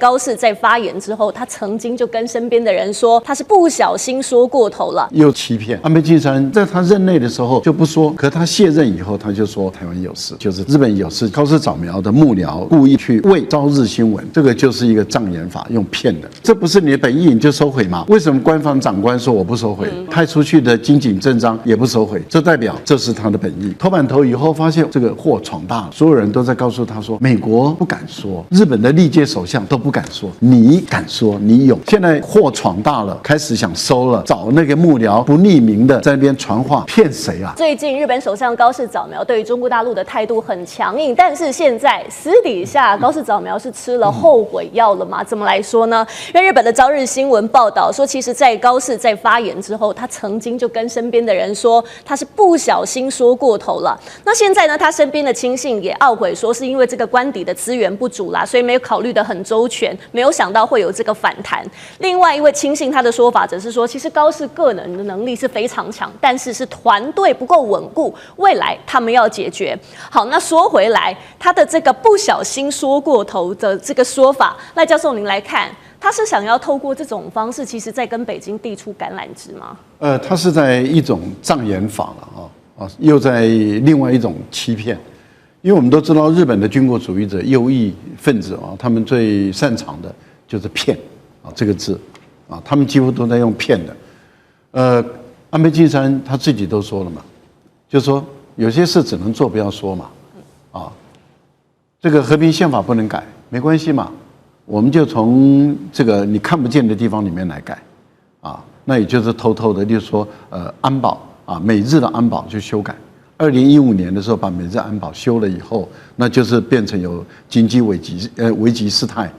高市在发言之后，他曾经就跟身边的人说，他是不小心说过头了，又欺骗。安倍晋三在他任内的时候就不说，可他卸任以后，他就说台湾有事，就是日本有事。高市早苗的幕僚故意去为朝日新闻，这个就是一个障眼法，用骗的。这不是你的本意，你就收回吗？为什么官方长官说我不收回，派出去的金井正章也不收回？这代表这是他的本意。头版头以后发现这个祸闯大了，所有人都在告诉他说，美国不敢说，日本的历届首相都不敢说，你敢说，你有。现在祸闯大了，开始想收了，找那个幕僚不匿名的在那边传话，骗谁啊？最近日本首相高市早苗对于中国大陆的态度很强硬，但是现在私底下高市早苗是吃了后悔药了吗？怎么来说呢？因为日本的朝日新闻报道说，其实在高市在发言之后，他曾经就跟身边的人说，他是不小心说过头了。那现在呢，他身边的亲信也懊悔说，是因为这个官邸的资源不足啦，所以没有考虑得很周全，没有想到会有这个反弹。另外一位亲信他的说法则是说，其实高市个人的能力是非常强，但是团队不够稳固，未来他们要解决。好，那说回来，他的这个不小心说过头的这个说法，赖教授您来看，他是想要透过这种方式，其实在跟北京递出橄榄枝吗？他是在一种障眼法了又在另外一种欺骗。因为我们都知道，日本的军国主义者、右翼分子他们最擅长的就是骗这个字他们几乎都在用骗的。安倍晋三他自己都说了嘛，就说有些事只能做不要说嘛，这个和平宪法不能改，没关系嘛，我们就从这个你看不见的地方里面来改那也就是偷偷的，例如说安保美日的安保就修改。2015年的时候把美日安保修了以后，那就是变成有经济危急事态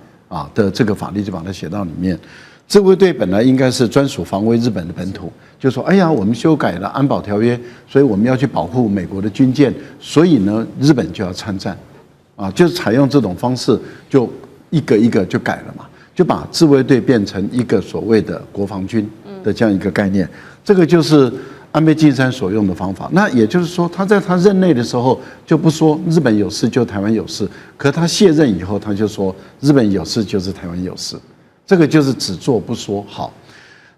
的这个法律就把它写到里面。自卫队本来应该是专属防卫日本的本土，就说哎呀，我们修改了安保条约，所以我们要去保护美国的军舰，所以呢日本就要参战就是采用这种方式，就一个一个就改了嘛，就把自卫队变成一个所谓的国防军的这样一个概念。这个就是安倍晋三所用的方法。那也就是说，他在他任内的时候就不说日本有事就台湾有事，可他卸任以后他就说日本有事就是台湾有事，这个就是只做不说。好，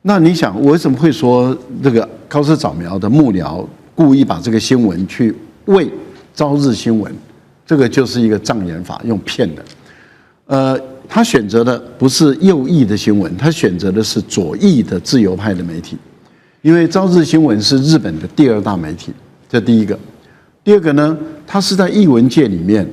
那你想我为什么会说这个高市早苗的幕僚故意把这个新闻去为朝日新闻，这个就是一个障眼法，用骗的。他选择的不是右翼的新闻，他选择的是左翼的自由派的媒体。因为朝日新闻是日本的第2大媒体，这第一个。第二个呢，它是在艺文界里面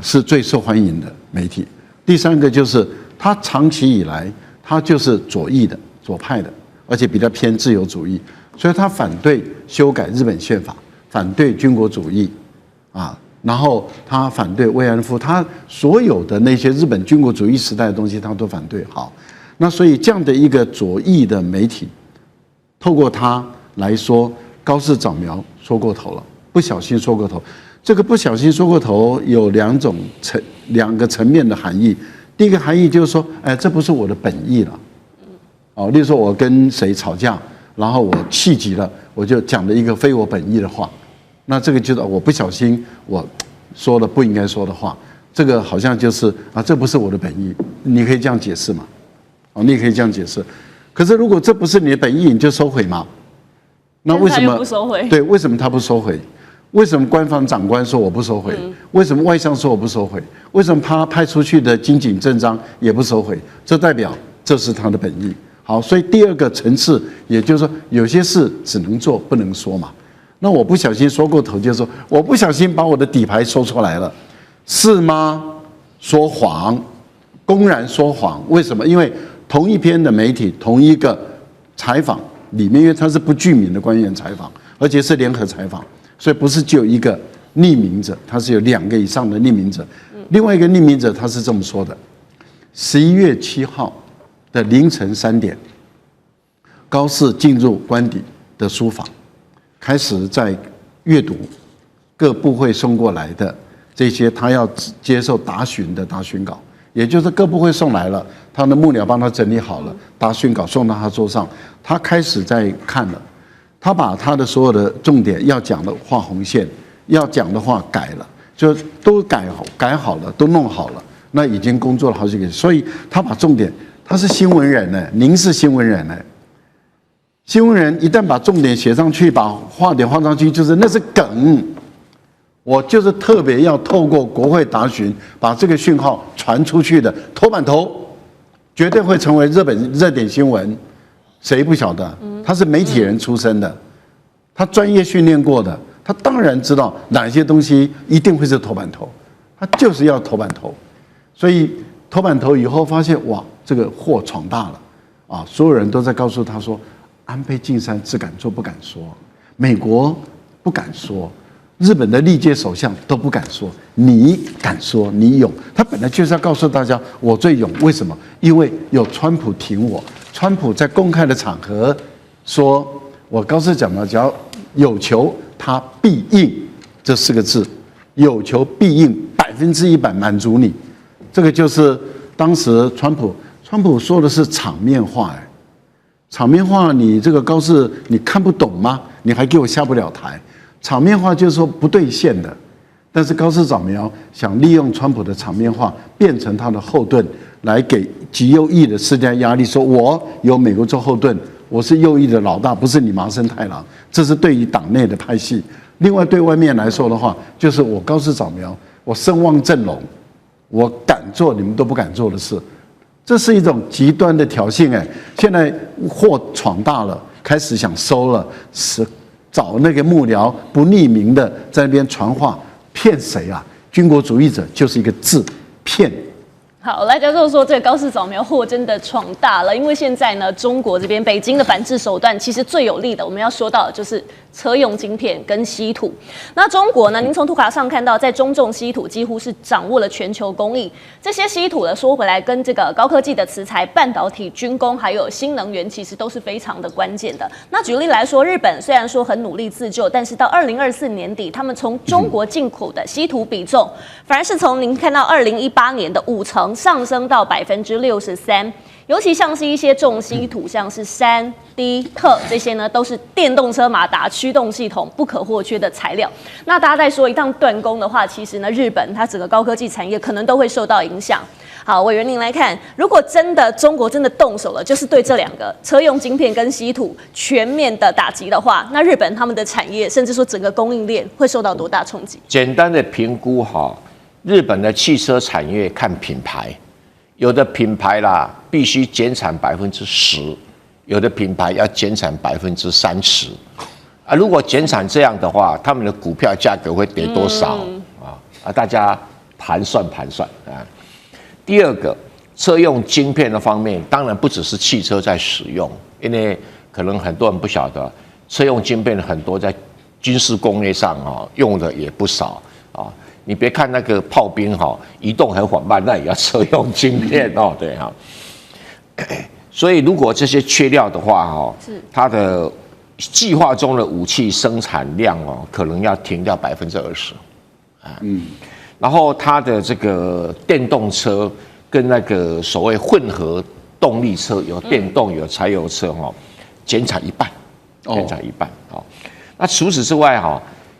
是最受欢迎的媒体。第三个就是它长期以来它就是左翼的、左派的，而且比较偏自由主义，所以它反对修改日本宪法，反对军国主义然后他反对慰安妇，他所有的那些日本军国主义时代的东西他都反对。好，那所以这样的一个左翼的媒体，透过他来说高市早苗说过头了，不小心说过头。这个不小心说过头有两个层面的含义。第一个含义就是说，这不是我的本意了。例如说我跟谁吵架，然后我气急了，我就讲了一个非我本意的话，那这个就是我不小心我说了不应该说的话，这个好像就是这不是我的本意。你可以这样解释嘛？你也可以这样解释。可是如果这不是你的本意，你就收回吗？那为什么不收回？对，为什么他不收回？为什么官方长官说我不收回？为什么外相说我不收回？为什么他派出去的金井正章也不收回？这代表这是他的本意。好，所以第二个层次，也就是说有些事只能做不能说嘛。那我不小心说过头，就是说我不小心把我的底牌说出来了，是吗？说谎，公然说谎。为什么？因为同一篇的媒体，同一个采访里面，因为他是不具名的官员采访，而且是联合采访，所以不是只有一个匿名者，他是有2个以上的匿名者。另外一个匿名者他是这么说的：11月7号的凌晨3点，高市进入官邸的书房，开始在阅读各部会送过来的这些他要接受答询的答询稿。也就是各部会送来了，他的幕僚帮他整理好了，答询稿送到他桌上，他开始在看了，他把他的所有的重点要讲的画红线，要讲的话改了，就都改好了，都弄好了。那已经工作了好几个月，所以他把重点，他是新闻人呢，您是新闻人呢。新闻人一旦把重点写上去，把话点放上去，就是那是梗。我就是特别要透过国会答询，把这个讯号传出去的头版头，绝对会成为日本热点新闻。谁不晓得？他是媒体人出身的，他专业训练过的，他当然知道哪些东西一定会是头版头，他就是要头版头。所以头版头以后发现，哇，这个祸闯大了啊！所有人都在告诉他说，安倍晋三只敢做不敢说，美国不敢说。日本的历届首相都不敢说，你敢说，你勇。他本来就是要告诉大家，我最勇。为什么？因为有川普挺我。川普在公开的场合说，我高市早苗只要有求，他必应这4个字，有求必应，100%满足你。这个就是当时川普说的是场面话，场面话你这个高市你看不懂吗？你还给我下不了台。场面话就是说不兑现的，但是高市早苗想利用川普的场面话变成他的后盾，来给极右翼的施加压力，说我有美国做后盾，我是右翼的老大，不是你麻生太郎。这是对于党内的派系。另外对外面来说的话，就是我高市早苗，我声望振聋，我敢做你们都不敢做的事，这是一种极端的挑衅。现在祸闯大了，开始想收了，是。找那个幕僚不匿名的在那边传话，骗谁啊？军国主义者就是一个字，骗。好，来教授说，这个高市早苗祸真的闯大了，因为现在呢，中国这边北京的反制手段其实最有力的，我们要说到的就是车用晶片跟稀土。那中国呢，您从图卡上看到，在中重稀土几乎是掌握了全球供应。这些稀土呢，说回来跟这个高科技的磁材、半导体、军工还有新能源，其实都是非常的关键的。那举例来说，日本虽然说很努力自救，但是到2024年底，他们从中国进口的稀土比重，反而是从您看到2018年的50%。上升到63%，尤其像是一些重稀土，像是铵、锑、铬这些呢，都是电动车马达驱动系统不可或缺的材料。那大家在说一旦断供的话，其实呢，日本它整个高科技产业可能都会受到影响。好，委员您来看，如果真的中国真的动手了，就是对这2个车用晶片跟稀土全面的打击的话，那日本他们的产业甚至说整个供应链会受到多大冲击？简单的评估哈。日本的汽车产业看品牌，有的品牌啦必须减产10%，有的品牌要减产30%。啊，如果减产这样的话，他们的股票价格会跌多少啊？大家盘算啊。第二个，车用晶片的方面，当然不只是汽车在使用，因为可能很多人不晓得，车用晶片很多在军事工业上用的也不少啊。你别看那个炮兵移动很缓慢，那也要车用晶片对所以如果这些缺料的话它的计划中的武器生产量可能要停掉20%然后它的这个电动车跟那个所谓混合动力车，有电动有柴油车减产1半，那除此之外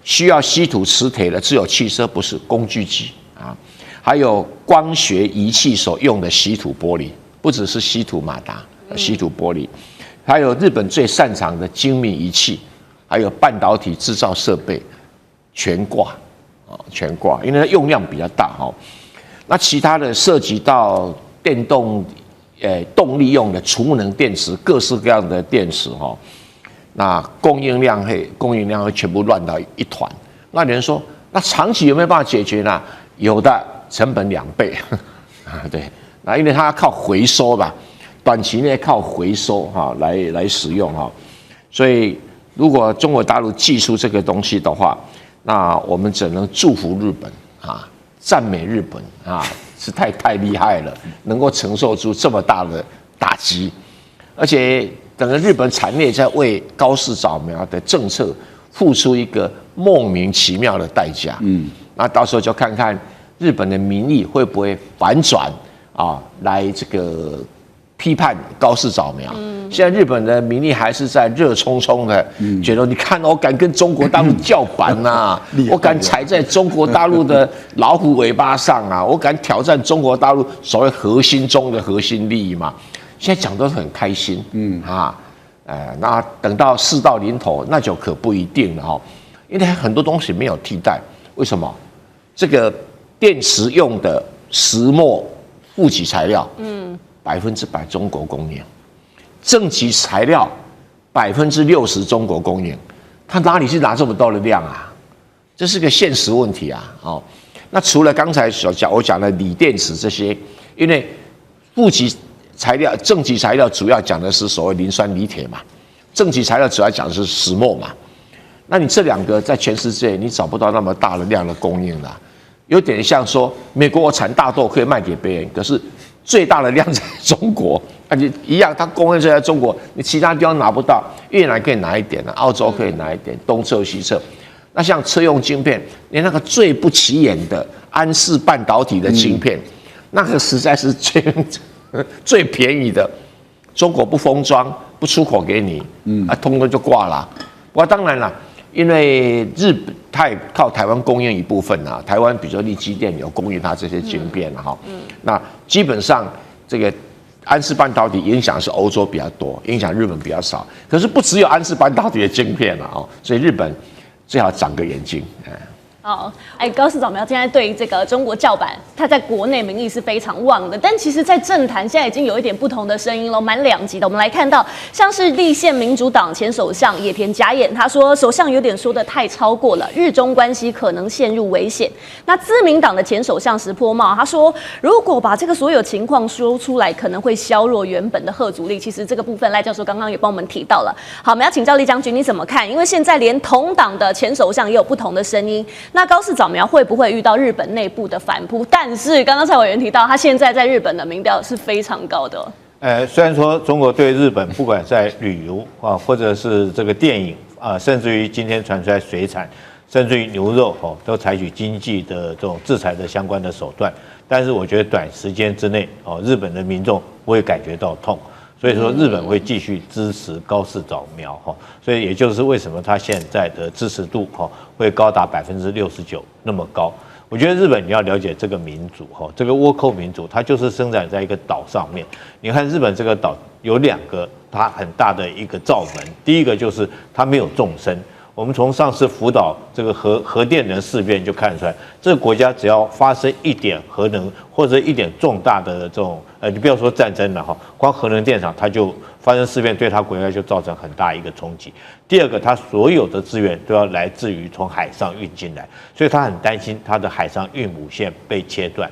需要稀土磁铁的只有汽车，不是工具机还有光学仪器所用的稀土玻璃，不只是稀土马达，稀土玻璃，还有日本最擅长的精密仪器，还有半导体制造设备，全挂，因为它用量比较大那其他的涉及到电动动力用的储能电池，各式各样的电池那供应量会全部乱到一团。那有人说，那长期有没有办法解决呢？有的，成本2倍对，那因为它要靠回收吧，短期内靠回收来使用所以如果中国大陆技术这个东西的话，那我们只能祝福日本赞美日本是太厉害了，能够承受住这么大的打击，而且。整个日本产业在为高市早苗的政策付出一个莫名其妙的代价。那到时候就看看日本的民意会不会反转来这个批判高市早苗。现在日本的民意还是在热冲冲的，觉得你看我敢跟中国大陆叫板呐，我敢踩在中国大陆的老虎尾巴上啊，我敢挑战中国大陆所谓核心中的核心利益嘛。现在讲都是很开心，那等到事到临头，那就可不一定了哈，因为很多东西没有替代。为什么？这个电池用的石墨负极材料，100%中国供应。正极材料60%中国供应，他哪里去拿这么多的量啊？这是个现实问题啊！哦，那除了刚才我讲的锂电池这些，因为负极材料、正极材料主要讲的是所谓磷酸锂铁嘛，正极材料主要讲的是石墨嘛。那你这两个在全世界你找不到那么大的量的供应了，有点像说美国我产大豆可以卖给别人，可是最大的量在中国。而且一样，它供应在中国，你其他地方拿不到。越南可以拿一点啊，澳洲可以拿一点，东侧西侧。那像车用晶片，连那个最不起眼的安氏半导体的晶片，那个实在是最便宜的，中国不封装，不出口给你，通通就挂了。不过当然了，因为日本它也靠台湾供应一部分啊，台湾比如说力积电有供应它这些晶片哈，那基本上这个。安氏半导体影响是欧洲比较多，影响日本比较少。可是不只有安氏半导体的晶片啊，所以日本最好长个眼睛。好，高市早苗现在对于这个中国叫板，他在国内民意是非常旺的，但其实，在政坛现在已经有一点不同的声音了，蛮两极的。我们来看到，像是立宪民主党前首相野田佳彦，他说首相有点说的太超过了，日中关系可能陷入危险。那自民党的前首相石破茂，他说如果把这个所有情况说出来，可能会削弱原本的贺阻力。其实这个部分赖教授刚刚也帮我们提到了。好，我们要请教厉将军你怎么看？因为现在连同党的前首相也有不同的声音。那高市早苗会不会遇到日本内部的反扑？但是刚刚蔡委员提到，他现在在日本的民调是非常高的。虽然说中国对日本不管在旅游啊，或者是这个电影啊，甚至于今天传出来水产，甚至于牛肉都采取经济的这种制裁的相关的手段。但是我觉得短时间之内日本的民众不会感觉到痛。所以说，日本会继续支持高市早苗所以也就是为什么他现在的支持度会高达69%那么高。我觉得日本你要了解这个民族这个倭寇民族，它就是生长在一个岛上面。你看日本这个岛有2个它很大的一个罩门，第一个就是它没有纵深。我们从上次福岛这个核电能事变就看得出来，这个国家只要发生一点核能或者一点重大的这种你不要说战争了光核能电厂它就发生事变，对它国家就造成很大一个冲击。第二个，它所有的资源都要来自于从海上运进来，所以它很担心它的海上运母线被切断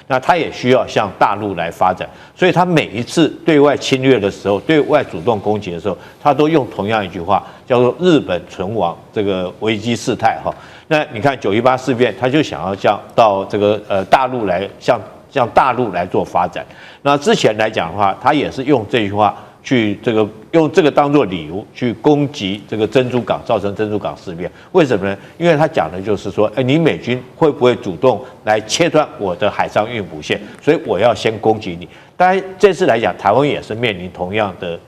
那它也需要向大陆来发展，所以它每一次对外侵略的时候，对外主动攻击的时候，它都用同样一句话，叫做日本存亡这个危机事态那你看918事变，他就想要到这个大陆来向大陆来做发展。那之前来讲的话，他也是用这句话去用这个当作理由去攻击这个珍珠港，造成珍珠港事变。为什么呢？因为他讲的就是说，你美军会不会主动来切断我的海上运补线？所以我要先攻击你。当然这次来讲，台湾也是面临同样的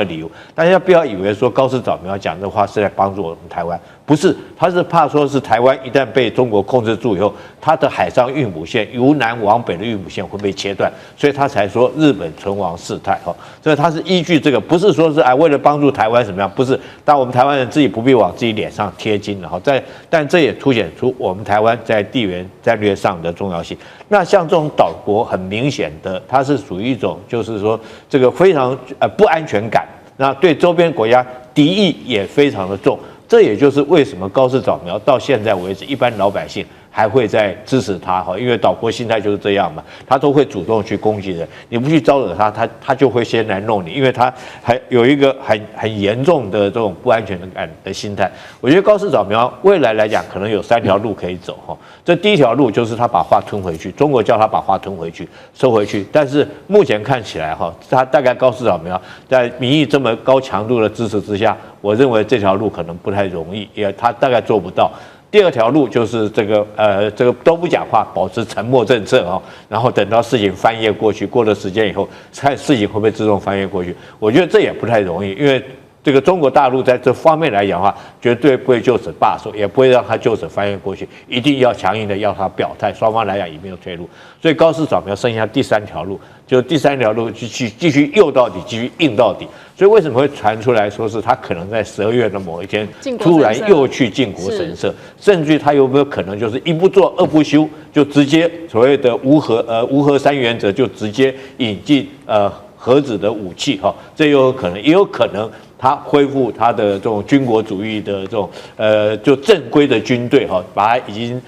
理由，大家不要以为说高市早苗讲的话是在帮助我们台湾，不是，他是怕说是台湾一旦被中国控制住以后，它的海上运补线由南往北的运补线会被切断，所以他才说日本存亡事态所以他是依据这个，不是说是为了帮助台湾怎么样，不是，但我们台湾人自己不必往自己脸上贴金了但这也凸显出我们台湾在地缘战略上的重要性。那像这种岛国，很明显的，它是属于一种就是说这个非常不安全感，那对周边国家敌意也非常的重。这也就是为什么高市早苗到现在为止，一般老百姓还会在支持他因为岛国心态就是这样嘛，他都会主动去攻击人，你不去招惹他就会先来弄你，因为他还有一个很严重的这种不安全感的心态。我觉得高市早苗未来来讲，可能有3条路可以走这第一条路就是他把话吞回去，中国叫他把话吞回去，收回去。但是目前看起来他大概高市早苗在民意这么高强度的支持之下，我认为这条路可能不太容易，他大概做不到。第二条路就是这个都不讲话，保持沉默政策然后等到事情翻页过去，过了时间以后，看事情会不会自动翻页过去。我觉得这也不太容易，因为这个中国大陆在这方面来讲的话，绝对不会就此罢手，也不会让他就此翻页过去，一定要强硬的要他表态，双方来讲也没有退路。所以高市早苗剩下第三条路，就是第三条路继续诱到底，继续硬到底。所以为什么会传出来说是他可能在12月的某一天突然又去靖国神社，甚至于他有没有可能就是一不做二不休，就直接所谓的无核三原则就直接引进核子的武器这有可能，也有可能他恢复他的这种军国主义的这种就正规的军队把它已经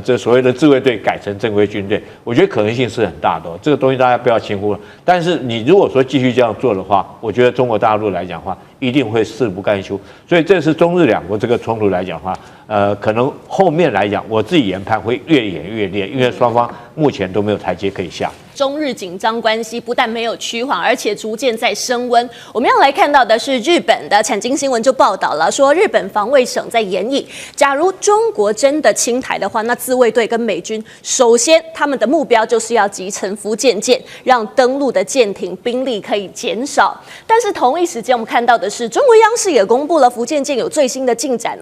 这所谓的自卫队改成正规军队，我觉得可能性是很大的这个东西大家不要轻忽了。但是你如果说继续这样做的话，我觉得中国大陆来讲的话，一定会誓不甘休。所以这是中日两国这个冲突来讲的话，可能后面来讲，我自己研判会越演越烈，因为双方目前都没有台阶可以下。中日紧张关系不但没有趋缓，而且逐渐在升温。我们要来看到的是日本的产经新闻就报道了，说日本防卫省在研议，假如中国真的侵台的话，那自卫队跟美军首先他们的目标就是要击沉福建舰，让登陆的舰艇兵力可以减少。但是同一时间，我们看到的是中国央视也公布了福建舰有最新的进展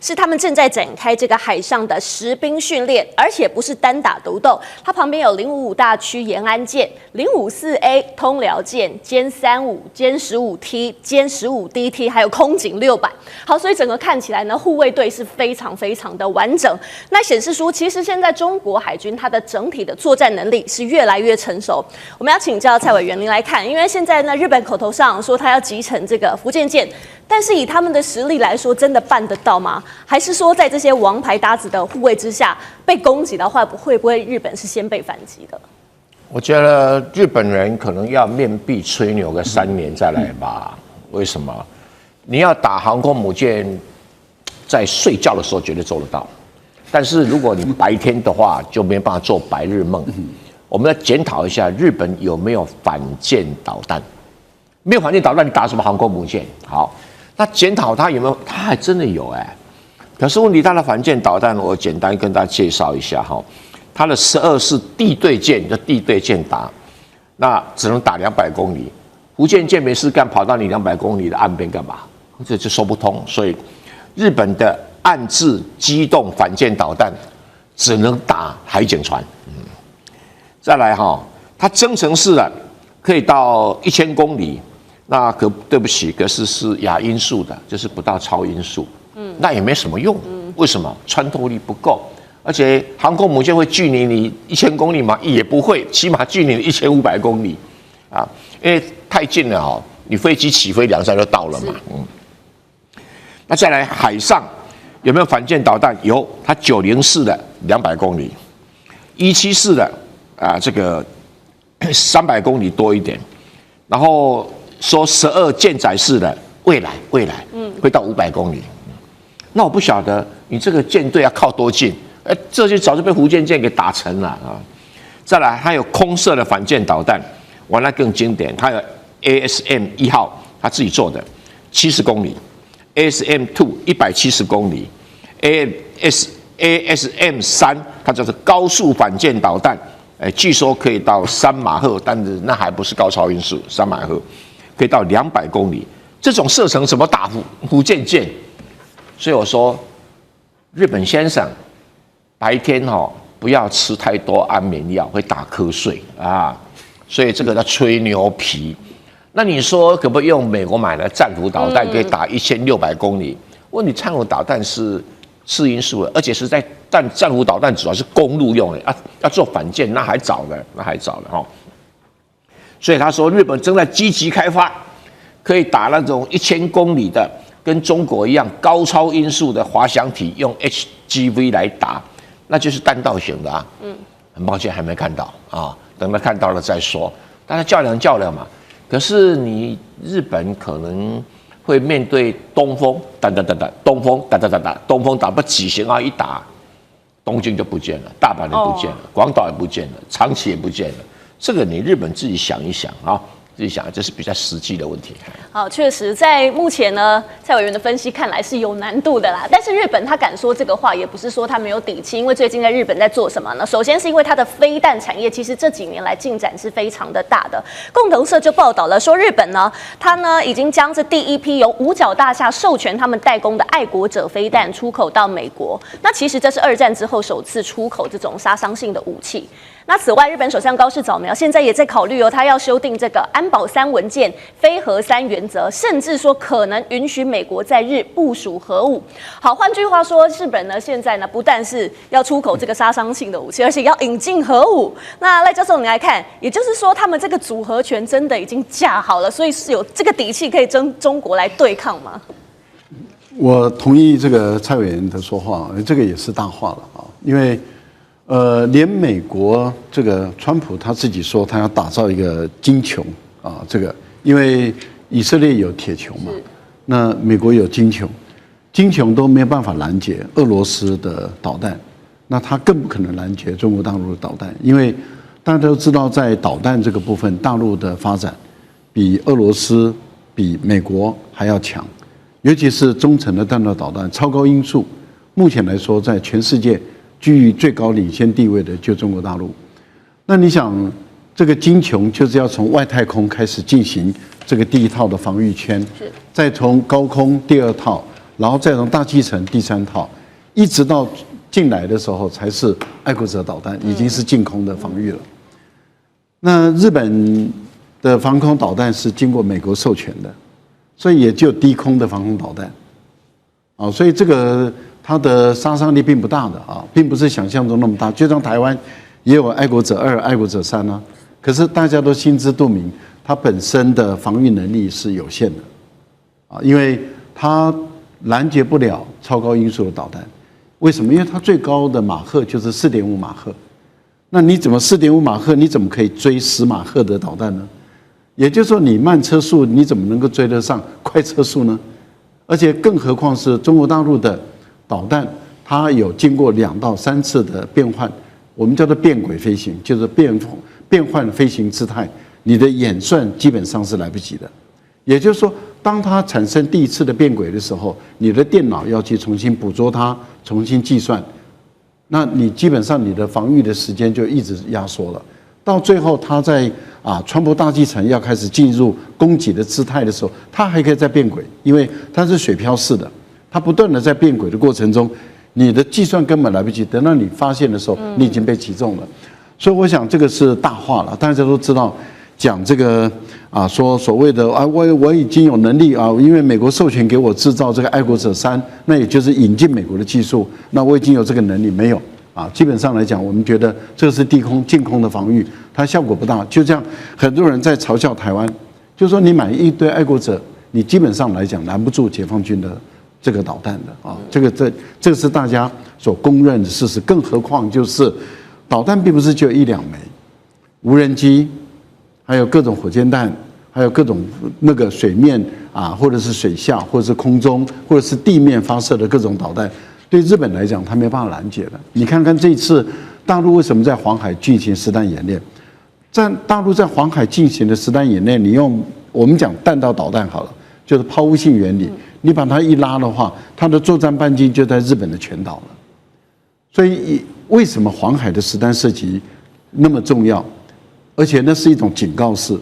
是他们正在展开这个海上的实兵训练，而且不是单打独斗，它旁边有055大区延安舰、054A 通辽舰、歼35、歼15T、歼15DT， 还有空警600。好，所以整个看起来呢，护卫队是非常非常的完整。那显示出，其实现在中国海军它的整体的作战能力是越来越成熟。我们要请教蔡委员您来看，因为现在呢，日本口头上说他要击沉这个福建舰，但是以他们的实力来说，真的办得到吗？还是说在这些王牌搭子的护卫之下，被攻击的话，会不会日本是先被反击的？我觉得日本人可能要面壁吹牛个3年再来吧。为什么？你要打航空母舰，在睡觉的时候绝对做得到，但是如果你白天的话，就没办法做白日梦。我们要检讨一下日本有没有反舰导弹。没有反舰导弹，你打什么航空母舰？好，那检讨它有没有？它还真的有可是问题，它的反舰导弹，我简单跟大家介绍一下它的12式地对舰，就地对舰打，那只能打200公里。福建舰没事干，跑到你200公里的岸边干嘛？这就说不通。所以日本的岸置机动反舰导弹只能打海警船。再来它增程式可以到1000公里，那对不起，可是亚音速的，就是不到超音速。那也没什么用。为什么？穿透力不够。而且航空母舰会距离你1000公里吗？也不会，起码距离你1500公里因为太近了你飞机起飞2-3就到了嘛。那再来海上有没有反舰导弹？有，它904的200公里，174的这个300公里多一点，然后说12舰载式的未来会到500公里。那我不晓得你这个舰队要靠多近。这就早就被福建舰给打沉了再来，还有空射的反舰导弹，完了更经典，它有 ASM 1号，他自己做的70公里 ，ASM 2 170公里 ，ASM 3它叫做高速反舰导弹，据说可以到3马赫，但是那还不是高超音速，3马赫可以到200公里，这种射程怎么打福建舰？所以我说，日本先生。白天不要吃太多安眠药，会打瞌睡所以这个叫吹牛皮。那你说可不可以用美国买的战斧导弹可以打1600公里？问题战斧导弹是次音速的，而且是在战斧导弹主要是公路用的要做反舰那还早了所以他说日本正在积极开发可以打那种1000公里的，跟中国一样高超音速的滑翔体，用 HGV 来打。那就是弹道型的很抱歉还没看到等他看到了再说，大家较量嘛。可是你日本可能会面对东风打，东风打不几型一打，东京就不见了，大阪也不见了，广岛也不见了，长崎也不见了。这个你日本自己想一想自己想，这是比较实际的问题。好，确实，在目前呢，蔡委员的分析看来是有难度的啦。但是日本他敢说这个话，也不是说他没有底气，因为最近在日本在做什么呢？首先是因为它的飞弹产业，其实这几年来进展是非常的大的。共同社就报道了说，日本呢，它呢已经将这第一批由五角大厦授权他们代工的爱国者飞弹出口到美国。那其实这是2战之后首次出口这种杀伤性的武器。那此外，日本首相高市早苗现在也在考虑他要修订这个安保3文件、非核3原则，甚至说可能允许美国在日部署核武。好，换句话说，日本呢现在呢不但是要出口这个杀伤性的武器，而且要引进核武。那赖教授，你来看，也就是说，他们这个组合拳真的已经架好了，所以是有这个底气可以跟中国来对抗吗？我同意这个蔡委员的说话，这个也是大话了啊，因为。连美国这个川普他自己说他要打造一个金球啊，这个因为以色列有铁球嘛，那美国有金球，金球都没有办法拦截俄罗斯的导弹，那他更不可能拦截中国大陆的导弹，因为大家都知道在导弹这个部分，大陆的发展比俄罗斯、比美国还要强，尤其是中程的弹道导弹，超高音速，目前来说在全世界。居于最高领先地位的就中国大陆，那你想，这个金球就是要从外太空开始进行这个第一套的防御圈，再从高空第2套，然后再从大气层第3套，一直到进来的时候才是爱国者导弹，已经是近空的防御了。那日本的防空导弹是经过美国授权的，所以也就低空的防空导弹，啊，所以这个。它的杀伤力并不大的啊，并不是想象中那么大。就像台湾也有爱国者2、爱国者3啊，可是大家都心知肚明，它本身的防御能力是有限的啊，因为它拦截不了超高音速的导弹。为什么？因为它最高的马赫就是4.5马赫。那你怎么4.5马赫？你怎么可以追10马赫的导弹呢？也就是说，你慢车速你怎么能够追得上快车速呢？而且更何况是中国大陆的。导弹它有经过2到3次的变换，我们叫做变轨飞行，就是变换飞行姿态，你的演算基本上是来不及的。也就是说，当它产生第1次的变轨的时候，你的电脑要去重新捕捉它，重新计算，那你基本上你的防御的时间就一直压缩了。到最后，它在穿破大气层要开始进入攻击的姿态的时候，它还可以再变轨，因为它是水漂式的。它不断的在变轨的过程中，你的计算根本来不及，等到你发现的时候，你已经被击中了。所以我想这个是大话了，大家都知道，讲这个说所谓的我已经有能力因为美国授权给我制造这个爱国者3，那也就是引进美国的技术，那我已经有这个能力没有基本上来讲，我们觉得这是近空的防御，它效果不大。就这样，很多人在嘲笑台湾，就说你买一堆爱国者，你基本上来讲拦不住解放军的。这个导弹的这个是大家所公认的事实，更何况就是导弹并不是就1、2枚，无人机，还有各种火箭弹，还有各种那个水面或者是水下，或者是空中，或者是地面发射的各种导弹，对日本来讲，它没办法拦截的。你看看这一次大陆为什么在黄海进行实弹演练？在大陆在黄海进行的实弹演练，你用我们讲弹道导弹好了，就是抛物性原理。你把它一拉的话，它的作战半径就在日本的全岛了。所以为什么黄海的实弹射击那么重要？而且那是一种警告式，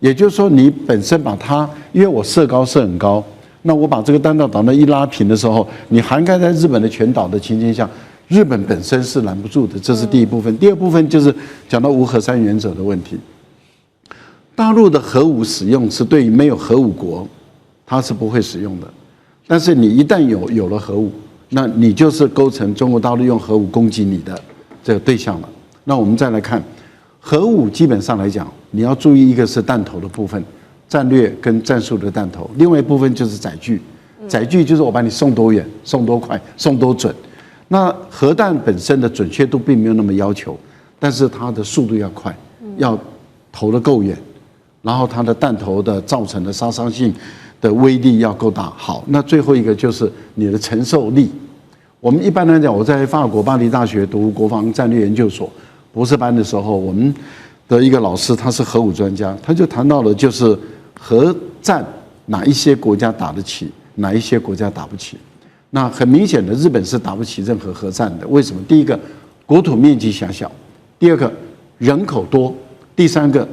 也就是说，你本身把它，因为我射高射很高，那我把这个弹道导弹一拉平的时候，你涵盖在日本的全岛的情境下，日本本身是拦不住的，这是第一部分。第二部分就是讲到无核3原则的问题。大陆的核武使用是对于没有核武国，它是不会使用的。但是你一旦有了核武，那你就是构成中国大陆用核武攻击你的这个对象了。那我们再来看，核武基本上来讲，你要注意一个是弹头的部分，战略跟战术的弹头；另外一部分就是载具，载具就是我把你送多远、送多快、送多准。那核弹本身的准确度并没有那么要求，但是它的速度要快，要投得够远，然后它的弹头的造成的杀伤性的威力要够大。好，那最后一个就是你的承受力。我们一般来讲，我在法国巴黎大学读国防战略研究所博士班的时候，我们的一个老师，他是核武专家，他就谈到了就是核战哪一些国家打得起，哪一些国家打不起。那很明显的，日本是打不起任何核战的。为什么？第一个，国土面积狭小；第二个，人口多；第三个，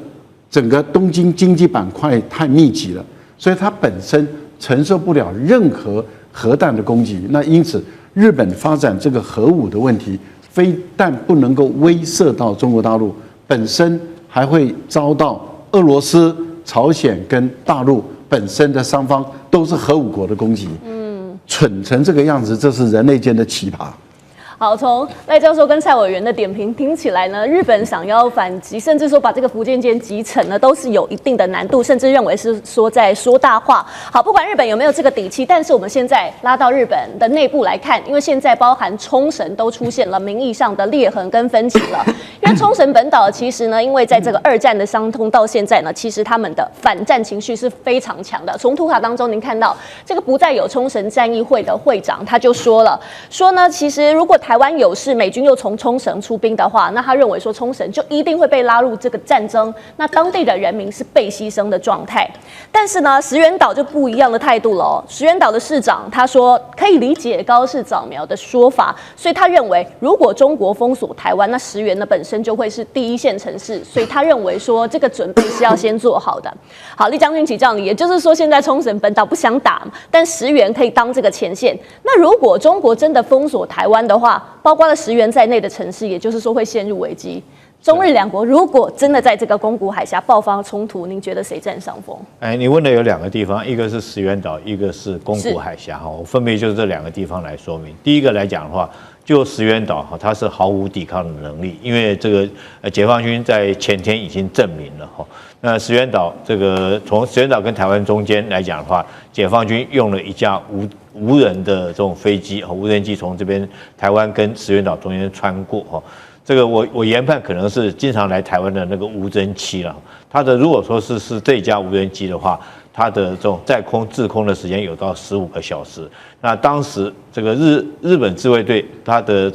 整个东京经济板块太密集了，所以它本身承受不了任何核弹的攻击。那因此，日本发展这个核武的问题，非但不能够威慑到中国大陆，本身还会遭到俄罗斯、朝鲜跟大陆本身的双方都是核武国的攻击。蠢成这个样子，这是人类间的奇葩。好，从赖教授跟蔡委员的点评听起来呢，日本想要反击，甚至说把这个福建舰击沉呢，都是有一定的难度，甚至认为是说在说大话。好，不管日本有没有这个底气，但是我们现在拉到日本的内部来看，因为现在包含冲绳都出现了民意上的裂痕跟分歧了。因为冲绳本岛其实呢，因为在这个2战的伤痛到现在呢，其实他们的反战情绪是非常强的。从图卡当中您看到，这个不再有冲绳战役会的会长他就说了，说呢，其实如果台湾有事，美军又从冲绳出兵的话，那他认为说冲绳就一定会被拉入这个战争，那当地的人民是被牺牲的状态。但是呢，石垣岛就不一样的态度了哦。石垣岛的市长他说可以理解高市早苗的说法，所以他认为如果中国封锁台湾，那石垣呢本身就会是第一线城市，所以他认为说这个准备是要先做好的。好，李将军请教你，也就是说现在冲绳本岛不想打，但石垣可以当这个前线。那如果中国真的封锁台湾的话，包括了石垣在内的城市，也就是说会陷入危机。中日两国如果真的在这个宫古海峡爆发冲突，您觉得谁占上风？你问的有2个地方，一个是石垣岛，一个是宫古海峡哈，我分别就是这2个地方来说明。第一个来讲的话，就石垣岛哈，它是毫无抵抗的能力，因为这个解放军在前天已经证明了哈。那石垣岛这个从石垣岛跟台湾中间来讲的话，解放军用了一架无人的这种飞机和无人机从这边台湾跟石垣岛中间穿过哈。这个我研判可能是经常来台湾的那个无人机了。它的如果说是这架无人机的话，它的这种在空滞空的时间有到15个小时。那当时这个日本自卫队它的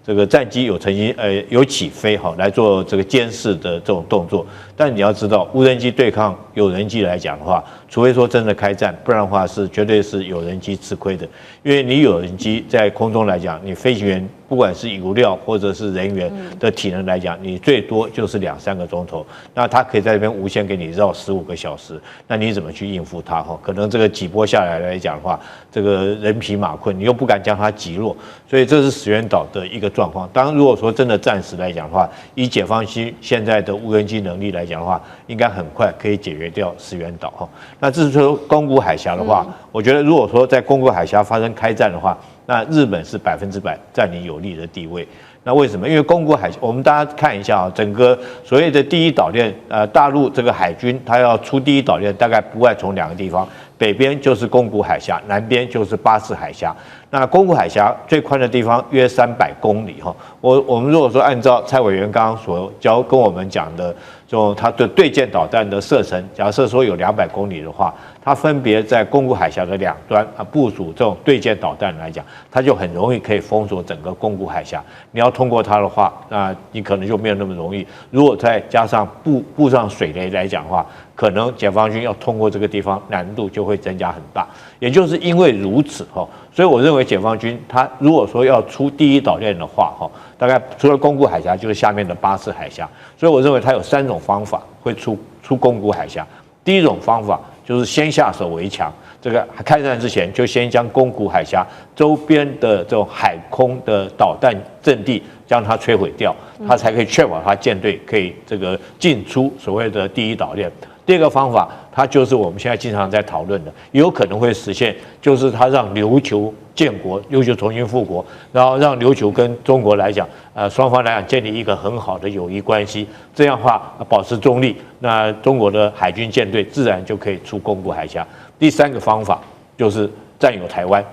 这个战机曾经有起飞哈，来做这个监视的这种动作。但你要知道，无人机对抗有人机来讲的话，除非说真的开战，不然的话是绝对是有人机吃亏的。因为你有人机在空中来讲，你飞行员不管是油料或者是人员的体能来讲，你最多就是2-3个钟头。那它可以在这边无限给你绕15个小时，那你怎么去应付它哈？可能这个几波下来讲的话，这个人疲马困，你又不敢将它击落，所以这是石垣岛的一个状况。当然，如果说真的暂时来讲的话，以解放军现在的无人机能力来讲的话，应该很快可以解决掉石垣岛哈。那至于说宫古海峡的话，我觉得如果说在宫古海峡发生开战的话，那日本是100%占领有利的地位。那为什么？因为宫古海峡，我们大家看一下啊，整个所谓的第一岛链，大陆这个海军它要出第一岛链，大概不外从2个地方，北边就是宫古海峡，南边就是巴士海峡。那宫古海峡最宽的地方约300公里哈。我们如果说按照蔡委员刚刚所跟我们讲的，就它的对舰导弹的射程，假设说有200公里的话，它分别在宫古海峡的2端部署这种对舰导弹来讲，它就很容易可以封锁整个宫古海峡。你要通过它的话，那你可能就没有那么容易。如果再加上布上水雷来讲的话，可能解放军要通过这个地方难度就会增加很大。也就是因为如此哈，所以我认为解放军他如果说要出第一岛链的话哈，大概除了宫古海峡就是下面的巴士海峡。所以我认为他有3种方法会出宫古海峡。第一种方法就是先下手为强，这个开战之前就先将宫古海峡周边的这种海空的导弹阵地将它摧毁掉，它才可以确保它舰队可以这个进出所谓的第一岛链。第二个方法，它就是我们现在经常在讨论的，也有可能会实现，就是它让琉球建国，琉球重新复国，然后让琉球跟中国来讲，双方来讲建立一个很好的友谊关系，这样的话保持中立，那中国的海军舰队自然就可以出宫古海峡。第3个方法就是占有台湾，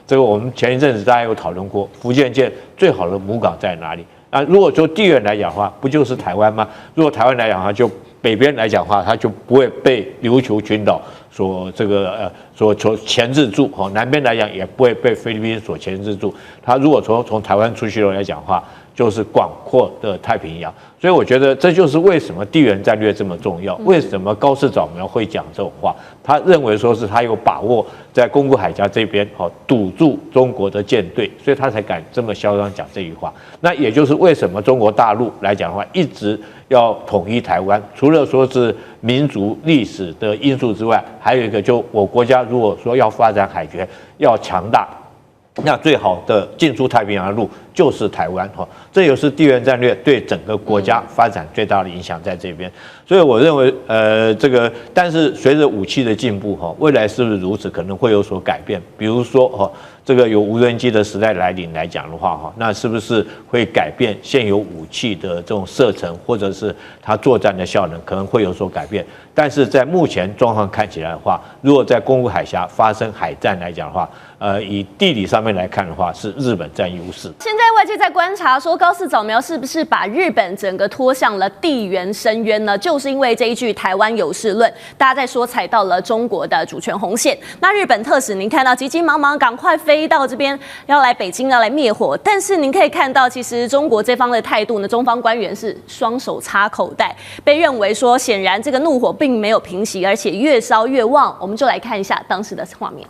这个我们前一阵子大家有讨论过，福建舰最好的母港在哪里？如果说地缘来讲的话，不就是台湾吗？如果台湾来讲的话，就北边来讲的话，它就不会被琉球群岛所钳制住，南边来讲也不会被菲律宾所钳制住。它如果从台湾出去了来讲的话，就是广阔的太平洋。所以我觉得这就是为什么地缘战略这么重要，为什么高市早苗会讲这种话。他认为说是他有把握在宫古海峡这边堵住中国的舰队，所以他才敢这么嚣张讲这句话。那也就是为什么中国大陆来讲的话，一直要统一台湾，除了说是民族历史的因素之外，还有一个就我国家如果说要发展海权要强大，那最好的进出太平洋的路就是台湾这也是地缘战略对整个国家发展最大的影响在这边。所以我认为但是随着武器的进步未来是不是如此，可能会有所改变。比如说这个有无人机的时代来临来讲的话那是不是会改变现有武器的这种射程，或者是它作战的效能可能会有所改变。但是在目前状况看起来的话，如果在宫古海峡发生海战来讲的话，以地理上面来看的话，是日本占优势。现在外界在观察说，高市早苗是不是把日本整个拖向了地缘深渊呢？就是因为这一句台湾有事论，大家在说踩到了中国的主权红线。那日本特使您看到急急忙忙赶快飞到这边，要来北京要来灭火，但是您可以看到，其实中国这方的态度呢，中方官员是双手插口袋，被认为说显然这个怒火并没有平息，而且越烧越旺。我们就来看一下当时的画面。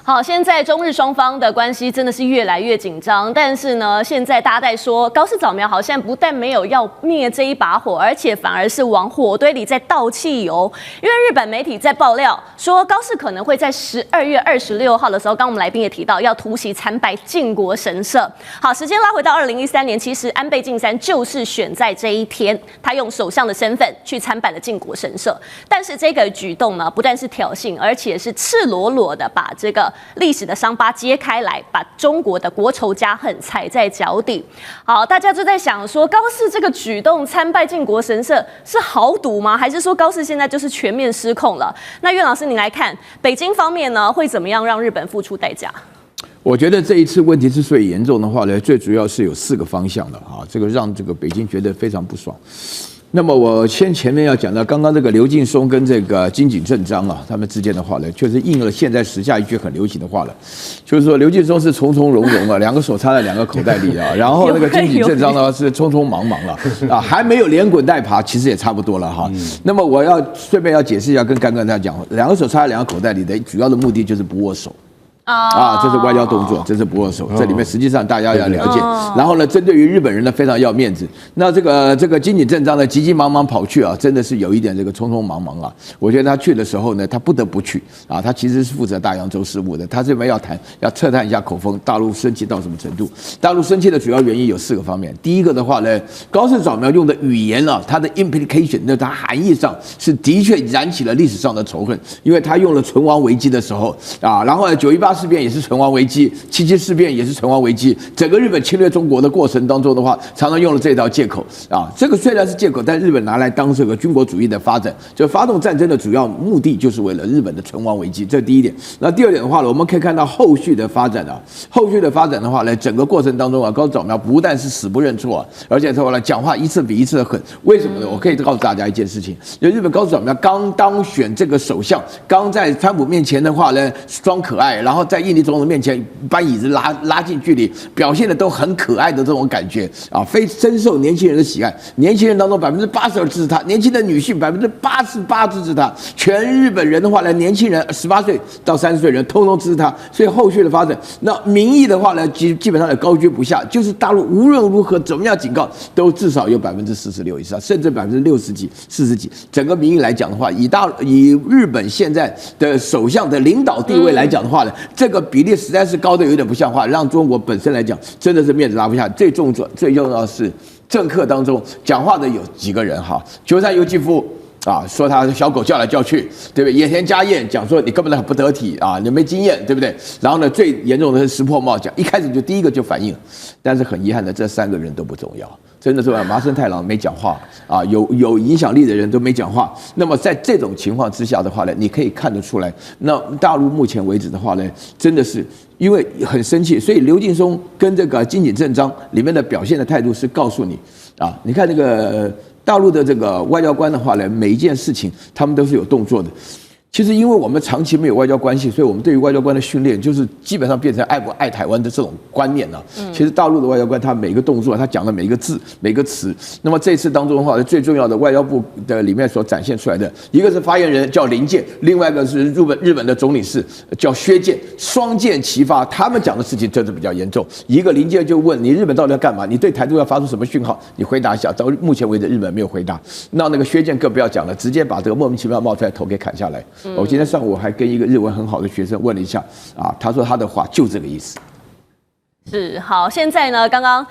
好，现在中日双方的关系真的是越来越紧张，但是呢，现在大家在说高市早苗好像不但没有要灭这一把火，而且反而是往火堆里在倒汽油。因为日本媒体在爆料说，高市可能会在12月26号的时候，刚我们来宾也提到要突袭参拜靖国神社。好，时间拉回到2013年，其实安倍晋三就是选在这一天，他用首相的身份去参拜了靖国神社。但是这个举动呢，不但是挑衅，而且是赤裸裸的把这个历史的伤疤揭开来，把中国的国仇家恨踩在脚底。好，大家就在想说，高市这个举动参拜靖国神社是豪赌吗？还是说高市现在就是全面失控了？那苑老师，你来看北京方面呢，会怎么样让日本付出代价？我觉得这一次问题之所以严重的话呢，最主要是有4个方向的啊，这个让这个北京觉得非常不爽。那么我前面要讲到，刚刚这个刘劲松跟这个金井正章啊，他们之间的话呢，确实应了现在时下一句很流行的话了，就是说刘劲松是从从容容啊，2个手插在2个口袋里啊，然后那个金井正章呢是匆匆忙忙了啊，还没有连滚带爬，其实也差不多了哈。那么我要顺便要解释一下，跟刚刚他讲，2个手插在2个口袋里的主要的目的就是不握手。这是外交动作，这是不握手。这里面实际上大家要了解。然后呢，针对于日本人呢，非常要面子。那这个金井正章呢，急急忙忙跑去啊，真的是有一点这个匆匆忙忙啊。我觉得他去的时候呢，他不得不去啊。他其实是负责大洋洲事务的，他这边要测探一下口风，大陆生气到什么程度？大陆生气的主要原因有4个方面。第一个的话呢，高市早苗用的语言啊，它的 implication， 那它含义上是的确燃起了历史上的仇恨，因为他用了存亡危机的时候啊，然后9·18事变也是存亡危机，77事变也是存亡危机。整个日本侵略中国的过程当中的话，常常用了这套借口啊。这个虽然是借口，但日本拿来当这个军国主义的发展，就发动战争的主要目的就是为了日本的存亡危机。这是第一点。那第二点的话呢，我们可以看到后续的发展啊，后续的发展的话呢，整个过程当中啊，高市早苗不但是死不认错啊，而且说呢，讲话一次比一次的狠。为什么呢？我可以告诉大家一件事情，就日本高市早苗刚当选这个首相，刚在川普面前的话呢，装可爱，然后在印尼总统面前把椅子拉近距离，表现的都很可爱的这种感觉啊，深受年轻人的喜爱。年轻人当中82%支持他，年轻的女性88%支持他，全日本人的话呢，年轻人18岁到30岁人通通支持他。所以后续的发展，那民意的话呢，基本上也高居不下，就是大陆无论如何怎么样警告，都至少有46%以上，甚至60几、40几。整个民意来讲的话，以日本现在的首相的领导地位来讲的话呢，这个比例实在是高的有点不像话，让中国本身来讲真的是面子拉不下。最重要的是政客当中讲话的有几个人哈，鸠山由纪夫啊，说他小狗叫来叫去，对不对？野田佳彦讲说你根本很不得体啊，你没经验，对不对？然后呢，最严重的是石破茂讲，一开始就第一个就反应，但是很遗憾的，这3个人都不重要。真的是麻生太郎没讲话啊，有影响力的人都没讲话。那么在这种情况之下的话呢，你可以看得出来，那大陆目前为止的话呢，真的是因为很生气，所以刘劲松跟这个金井正章里面的表现的态度是告诉你啊，你看这个大陆的这个外交官的话呢，每一件事情他们都是有动作的。其实，因为我们长期没有外交关系，所以我们对于外交官的训练，就是基本上变成爱不爱台湾的这种观念啊。其实大陆的外交官，他每一个动作，他讲的每一个字、每个词，那么这次当中的话，最重要的外交部的里面所展现出来的，一个是发言人叫林健，另外一个是日本的总领事叫薛健，双剑齐发，他们讲的事情真的比较严重。一个林健就问你日本到底要干嘛？你对台独要发出什么讯号？你回答一下。到目前为止，日本没有回答。那个薛健更不要讲了，直接把这个莫名其妙冒出来头给砍下来。我今天上午还跟一个日文很好的学生问了一下，他说他的话就这个意思。是好，现在呢，刚刚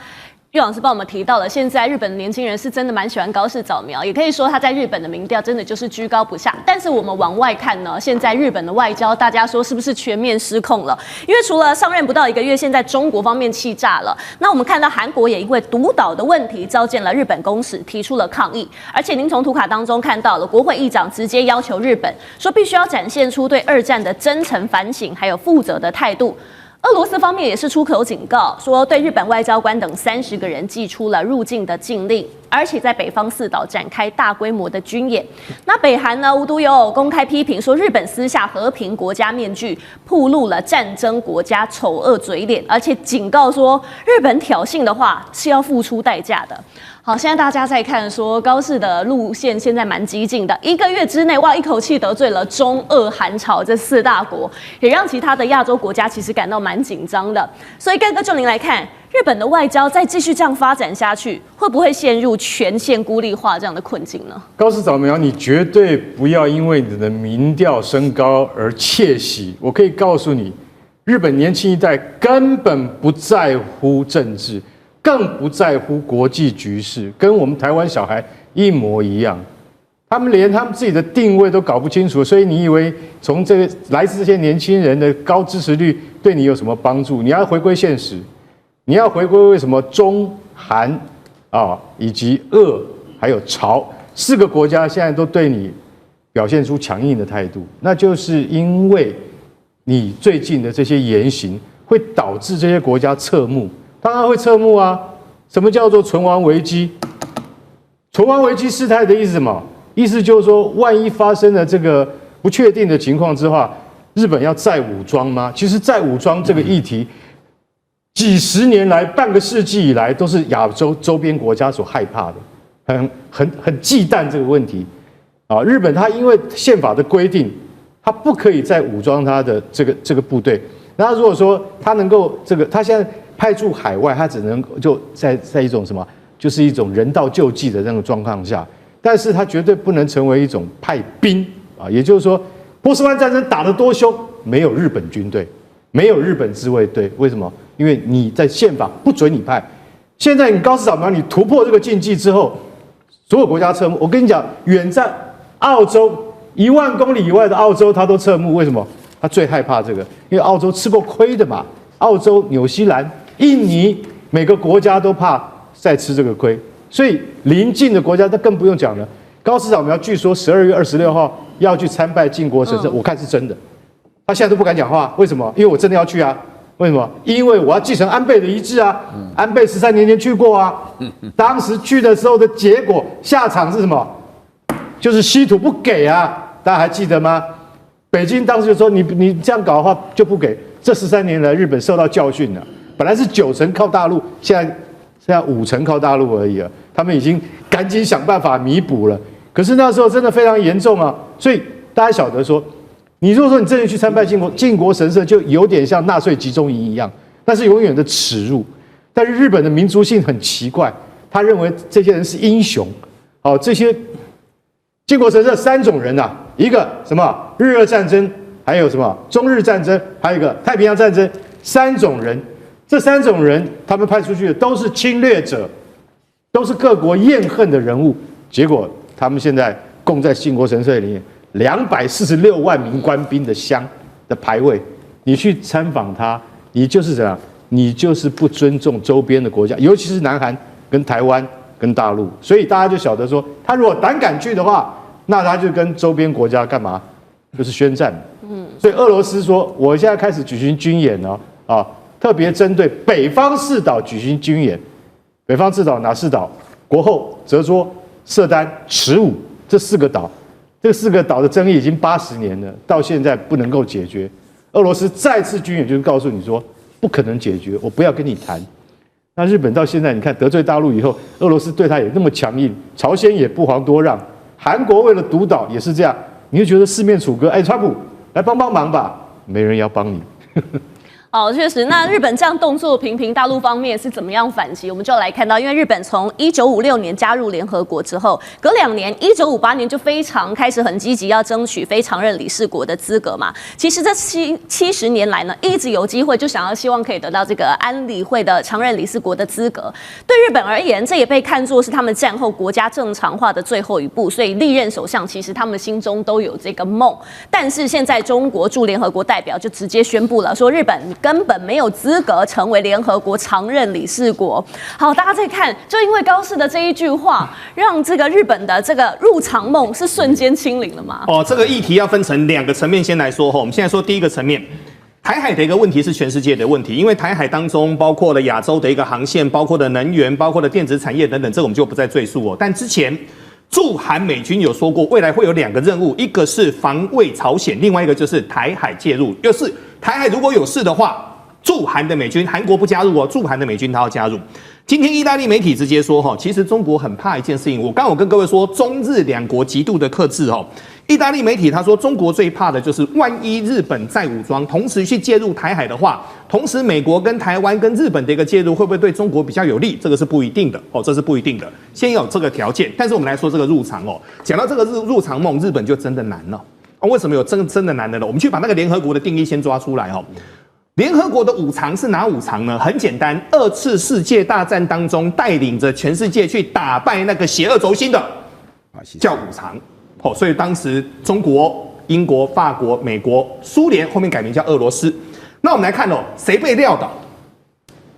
岳老师帮我们提到了，现在日本的年轻人是真的蛮喜欢高市早苗，也可以说他在日本的民调真的就是居高不下。但是我们往外看呢，现在日本的外交，大家说是不是全面失控了？因为除了上任不到1个月，现在中国方面气炸了。那我们看到韩国也因为独岛的问题召见了日本公使，提出了抗议。而且您从图卡当中看到了，国会议长直接要求日本说，必须要展现出对2战的真诚反省，还有负责的态度。俄罗斯方面也是出口警告，说对日本外交官等30个人寄出了入境的禁令，而且在北方4岛展开大规模的军演。那北韩呢，无独有偶公开批评说，日本撕下和平国家面具，暴露了战争国家丑恶嘴脸，而且警告说，日本挑衅的话是要付出代价的。好，现在大家在看说高市的路线现在蛮激进的，1个月之内哇，一口气得罪了中俄韩朝这4大国，也让其他的亚洲国家其实感到蛮紧张的。所以盖哥就您来看，日本的外交再继续这样发展下去，会不会陷入全线孤立化这样的困境呢？高市早苗，你绝对不要因为你的民调升高而窃喜。我可以告诉你，日本年轻一代根本不在乎政治，更不在乎国际局势，跟我们台湾小孩一模一样。他们连他们自己的定位都搞不清楚，所以你以为从这个来自这些年轻人的高支持率对你有什么帮助？你要回归现实，你要回归为什么中韩以及俄还有朝4个国家现在都对你表现出强硬的态度，那就是因为你最近的这些言行会导致这些国家侧目。当然会侧目啊！什么叫做存亡危机？存亡危机事态的意思是什么？意思就是说，万一发生了这个不确定的情况之下，日本要再武装吗？其实再武装这个议题，几十年来、半个世纪以来，都是亚洲周边国家所害怕的，很忌惮这个问题。日本它因为宪法的规定，它不可以再武装它的这个部队。那如果说它能够它现在派驻海外，它只能就在一种什么，就是一种人道救济的那种状况下，但是它绝对不能成为一种派兵也就是说，波斯湾战争打得多凶，没有日本军队，没有日本自卫队，为什么？因为你在宪法不准你派。现在你高市早苗，你突破这个禁忌之后，所有国家侧目。我跟你讲，远在澳洲1万公里以外的澳洲，它都侧目，为什么？他最害怕这个，因为澳洲吃过亏的嘛。澳洲、纽西兰、印尼，每个国家都怕再吃这个亏，所以邻近的国家，那更不用讲了。高市早苗据说12月26号要去参拜靖国神社，我看是真的。他现在都不敢讲话，为什么？因为我真的要去啊。为什么？因为我要继承安倍的遗志啊。安倍13年前去过啊，当时去的时候的结果下场是什么？就是稀土不给啊，大家还记得吗？北京当时就说你这样搞的话就不给。这13年来，日本受到教训了。本来是90%靠大陆，现在5%靠大陆而已了。他们已经赶紧想办法弥补了。可是那时候真的非常严重啊！所以大家晓得说，你如果说你真的去参拜靖国神社，就有点像纳粹集中营一样，那是永远的耻辱。但是日本的民族性很奇怪，他认为这些人是英雄。这些靖国神社3种人啊，一个什么日俄战争，还有什么中日战争，还有一个太平洋战争，3种人。这3种人，他们派出去的都是侵略者，都是各国厌恨的人物。结果他们现在供在靖国神社里面246万名官兵的香的牌位，你去参访他，你就是怎样？你就是不尊重周边的国家，尤其是南韩、跟台湾、跟大陆。所以大家就晓得说，他如果胆敢去的话，那他就跟周边国家干嘛？就是宣战。所以俄罗斯说，我现在开始举行军演了特别针对北方4岛举行军演。北方4岛哪4岛？国后、泽洙、色丹、持武这4个岛，这4个岛的争议已经80年了，到现在不能够解决。俄罗斯再次军演就是告诉你说不可能解决，我不要跟你谈。那日本到现在你看得罪大陆以后，俄罗斯对他也那么强硬，朝鲜也不遑多让，韩国为了独岛也是这样，你就觉得四面楚歌，川普来帮忙吧，没人要帮你。好，确实，那日本这样动作频频，大陆方面是怎么样反击？我们就来看到，因为日本从1956年加入联合国之后，隔2年，1958年就非常开始很积极要争取非常任理事国的资格嘛。其实这70年来呢，一直有机会就想要希望可以得到这个安理会的常任理事国的资格。对日本而言，这也被看作是他们战后国家正常化的最后一步，所以历任首相其实他们心中都有这个梦。但是现在中国驻联合国代表就直接宣布了，说日本根本没有资格成为联合国常任理事国。好，大家再看，就因为高市的这一句话，让这个日本的这个入常梦是瞬间清零了吗？这个议题要分成2个层面先来说我们现在说第一个层面，台海的一个问题是全世界的问题，因为台海当中包括了亚洲的一个航线，包括的能源，包括的电子产业等等，这我们就不再赘述但之前驻韩美军有说过，未来会有2个任务，一个是防卫朝鲜，另外一个就是台海介入，就是台海如果有事的话，驻韩的美军，韩国不加入驻韩的美军他要加入。今天意大利媒体直接说其实中国很怕一件事情，我刚有跟各位说，中日2国极度的克制意大利媒体他说，中国最怕的就是万一日本再武装，同时去介入台海的话，同时美国跟台湾跟日本的一个介入，会不会对中国比较有利？这个是不一定的这是不一定的，先有这个条件。但是我们来说这个入常讲到这个入常梦，日本就真的难了为什么有真的难的呢？我们去把那个联合国的定义先抓出来联合国的5常是哪5常呢？很简单，2次世界大战当中带领着全世界去打败那个邪恶轴心的，叫5常。所以当时中国、英国、法国、美国、苏联后面改名叫俄罗斯。那我们来看谁被撂倒？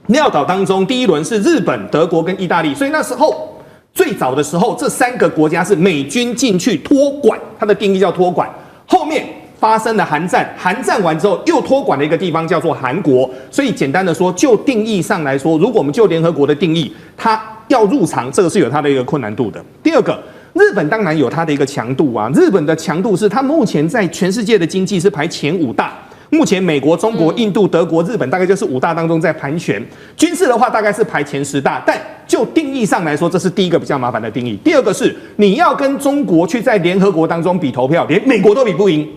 撂倒当中，第一轮是日本、德国跟意大利。所以那时候最早的时候，这3个国家是美军进去托管，它的定义叫托管。后面发生了韩战，韩战完之后又托管了一个地方叫做韩国，所以简单的说，就定义上来说，如果我们就联合国的定义，它要入常，这个是有它的一个困难度的。第二个，日本当然有它的一个强度日本的强度是它目前在全世界的经济是排前5大。目前美国、中国、印度、德国、日本大概就是5大当中在盘旋，军事的话大概是排前10大，但就定义上来说，这是第一个比较麻烦的定义。第二个是你要跟中国去在联合国当中比投票，连美国都比不赢。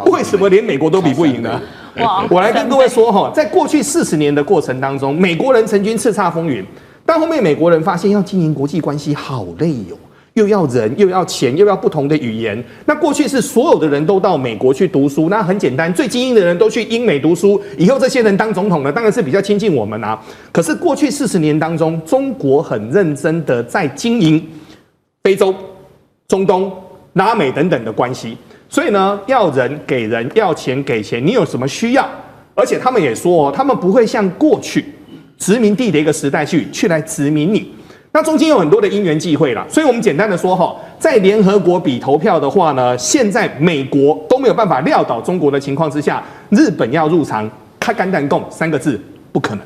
为什么连美国都比不赢呢？我来跟各位说在过去40年的过程当中，美国人曾经叱咤风云，但后面美国人发现要经营国际关系好累又要人，又要钱，又要不同的语言。那过去是所有的人都到美国去读书，那很简单，最精英的人都去英美读书，以后这些人当总统呢，当然是比较亲近我们可是过去40年当中，中国很认真的在经营非洲、中东、拉美等等的关系。所以呢，要人给人，要钱给钱，你有什么需要？而且他们也说他们不会像过去殖民地的一个时代去来殖民你。那中间有很多的因缘际会啦，所以我们简单的说在联合国比投票的话呢，现在美国都没有办法撂倒中国的情况之下，日本要入常，开干蛋供3个字，不可能。